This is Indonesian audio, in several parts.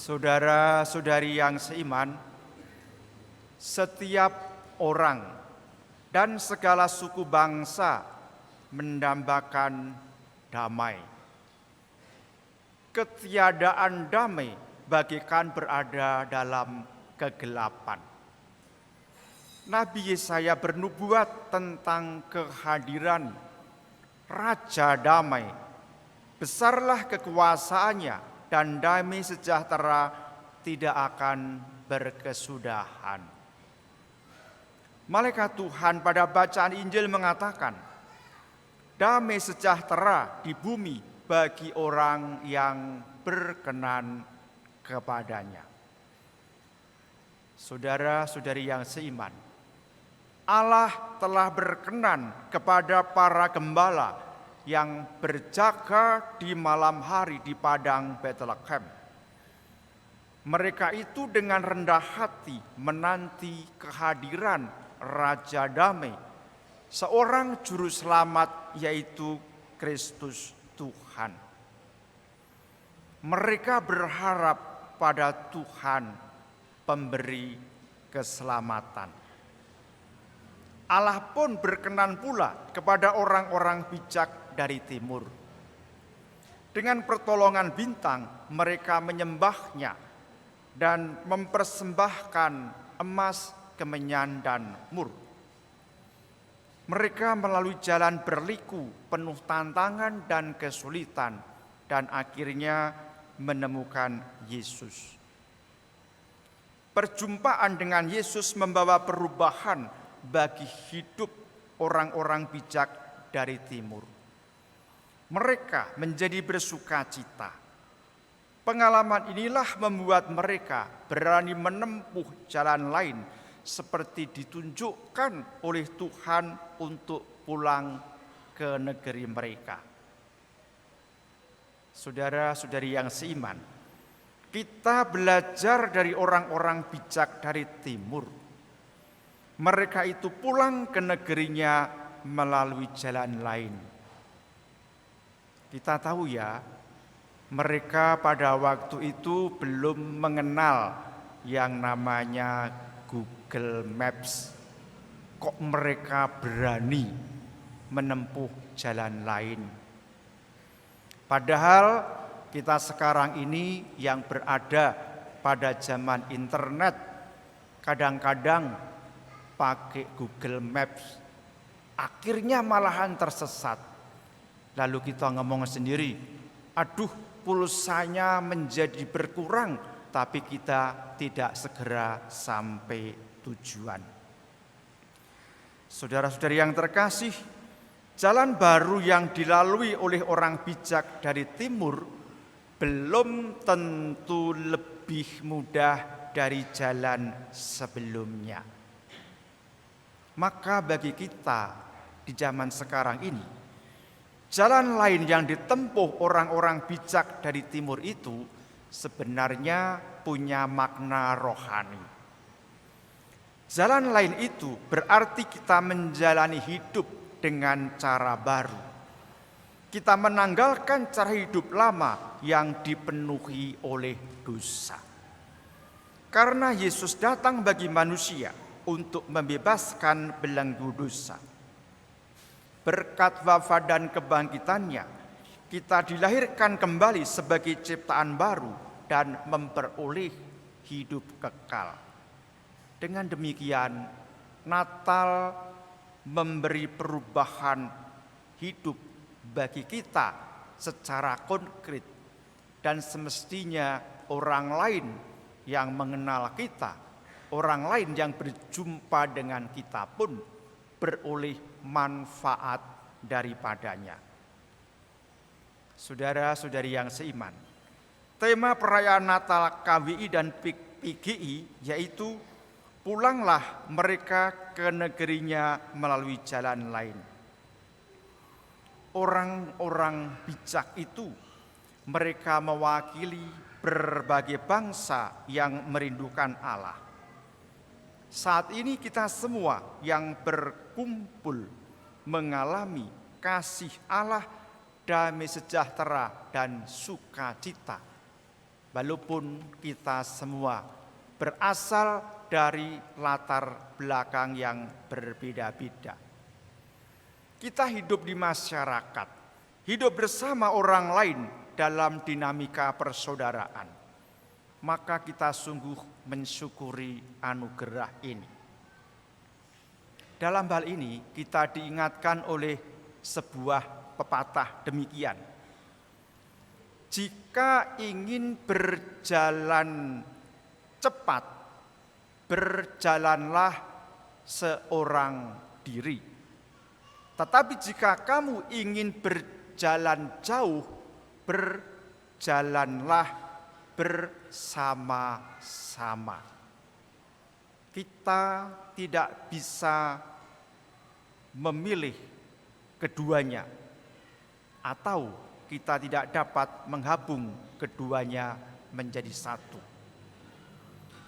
Saudara-saudari yang seiman, setiap orang dan segala suku bangsa mendambakan damai. Ketiadaan damai bagaikan berada dalam kegelapan. Nabi Yesaya bernubuat tentang kehadiran Raja Damai. Besarlah kekuasaannya dan damai sejahtera tidak akan berkesudahan. Malaikat Tuhan pada bacaan Injil mengatakan, damai sejahtera di bumi bagi orang yang berkenan kepadanya. Saudara-saudari yang seiman, Allah telah berkenan kepada para gembala yang berjaga di malam hari di padang Betlehem. Mereka itu dengan rendah hati menanti kehadiran Raja Damai, seorang juru selamat yaitu Kristus Tuhan. Mereka berharap pada Tuhan pemberi keselamatan. Allah pun berkenan pula kepada orang-orang bijak dari timur. Dengan pertolongan bintang mereka menyembahnya dan mempersembahkan emas, kemenyan, dan mur. Mereka melalui jalan berliku penuh tantangan dan kesulitan dan akhirnya menemukan Yesus. Perjumpaan dengan Yesus membawa perubahan bagi hidup orang-orang bijak dari timur. Mereka menjadi bersukacita. Pengalaman inilah membuat mereka berani menempuh jalan lain seperti ditunjukkan oleh Tuhan untuk pulang ke negeri mereka. Saudara-saudari yang seiman, kita belajar dari orang-orang bijak dari timur. Mereka itu pulang ke negerinya melalui jalan lain. Kita tahu ya, mereka pada waktu itu belum mengenal yang namanya Google Maps. Kok mereka berani menempuh jalan lain? Padahal kita sekarang ini yang berada pada zaman internet kadang-kadang pakai Google Maps, akhirnya malahan tersesat. Lalu kita ngomong sendiri, aduh pulsanya menjadi berkurang, tapi kita tidak segera sampai tujuan. Saudara-saudari yang terkasih, jalan baru yang dilalui oleh orang bijak dari timur belum tentu lebih mudah dari jalan sebelumnya. Maka bagi kita di zaman sekarang ini, jalan lain yang ditempuh orang-orang bijak dari timur itu sebenarnya punya makna rohani. Jalan lain itu berarti kita menjalani hidup dengan cara baru. Kita menanggalkan cara hidup lama yang dipenuhi oleh dosa. Karena Yesus datang bagi manusia untuk membebaskan belenggu dosa. Berkat wafat dan kebangkitannya, kita dilahirkan kembali sebagai ciptaan baru dan memperoleh hidup kekal. Dengan demikian, Natal memberi perubahan hidup bagi kita secara konkret, dan semestinya orang lain yang mengenal kita, orang lain yang berjumpa dengan kita pun beroleh manfaat daripadanya. Saudara-saudari yang seiman, tema perayaan Natal KWI dan PGI yaitu pulanglah mereka ke negerinya melalui jalan lain. Orang-orang bijak itu, mereka mewakili berbagai bangsa yang merindukan Allah. Saat ini kita semua yang berkumpul mengalami kasih Allah, damai sejahtera dan sukacita. walaupun kita semua berasal dari latar belakang yang berbeda-beda. Kita hidup di masyarakat, hidup bersama orang lain dalam dinamika persaudaraan. Maka kita sungguh mensyukuri anugerah ini. Dalam hal ini kita diingatkan oleh sebuah pepatah demikian. Jika ingin berjalan cepat, berjalanlah seorang diri. Tetapi jika kamu ingin berjalan jauh, berjalanlah bersama-sama. Kita tidak bisa memilih keduanya, atau kita tidak dapat menggabung keduanya menjadi satu.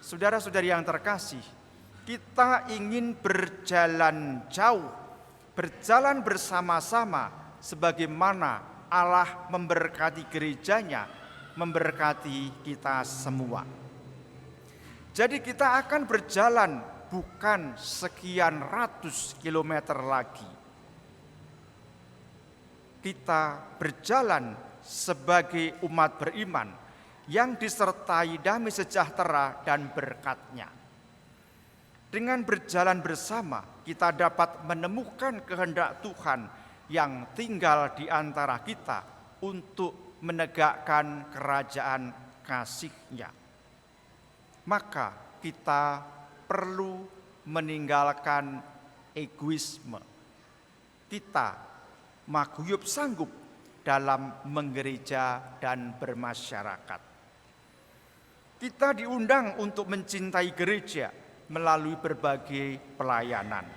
Saudara-saudari yang terkasih, kita ingin berjalan jauh, berjalan bersama-sama sebagaimana Allah memberkati gerejanya, memberkati kita semua. Jadi kita akan berjalan bukan sekian ratus kilometer lagi. Kita berjalan sebagai umat beriman yang disertai damai sejahtera dan berkat-Nya. Dengan berjalan bersama, kita dapat menemukan kehendak Tuhan yang tinggal di antara kita untuk menegakkan kerajaan kasih-Nya. Maka kita perlu meninggalkan egoisme. Kita maguyub sanggup dalam menggereja dan bermasyarakat. Kita diundang untuk mencintai gereja melalui berbagai pelayanan.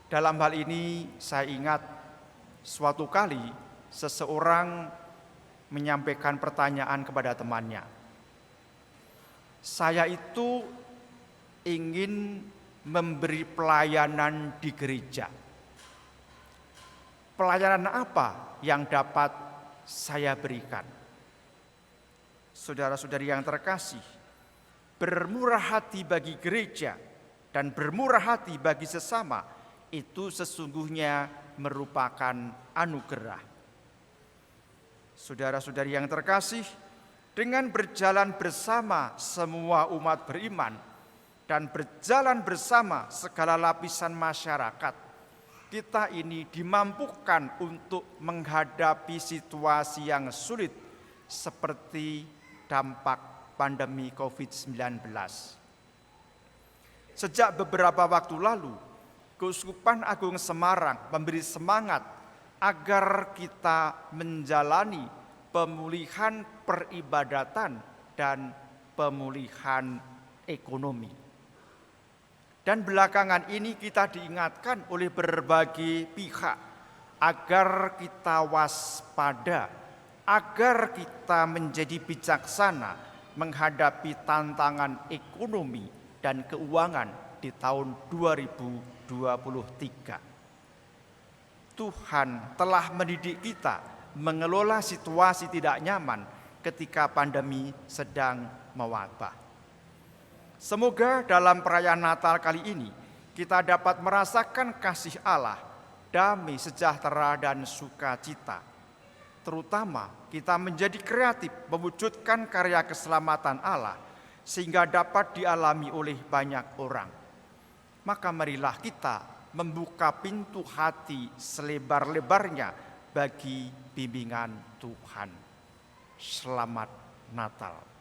Dalam hal ini saya ingat suatu kali seseorang menyampaikan pertanyaan kepada temannya. Saya itu ingin memberi pelayanan di gereja. Pelayanan apa yang dapat saya berikan? Saudara-saudari yang terkasih, bermurah hati bagi gereja dan bermurah hati bagi sesama itu sesungguhnya merupakan anugerah. Saudara-saudari yang terkasih, dengan berjalan bersama semua umat beriman dan berjalan bersama segala lapisan masyarakat, kita ini dimampukan untuk menghadapi situasi yang sulit seperti dampak pandemi COVID-19. Sejak beberapa waktu lalu, Keuskupan Agung Semarang memberi semangat agar kita menjalani pemulihan peribadatan dan pemulihan ekonomi. Dan belakangan ini kita diingatkan oleh berbagai pihak agar kita waspada, agar kita menjadi bijaksana menghadapi tantangan ekonomi dan keuangan di tahun 2023. Tuhan telah mendidik kita mengelola situasi tidak nyaman ketika pandemi sedang mewabah. Semoga dalam perayaan Natal kali ini kita dapat merasakan kasih Allah, damai sejahtera dan sukacita. Terutama kita menjadi kreatif mewujudkan karya keselamatan Allah sehingga dapat dialami oleh banyak orang. Maka marilah kita membuka pintu hati selebar-lebarnya bagi bimbingan Tuhan. Selamat Natal.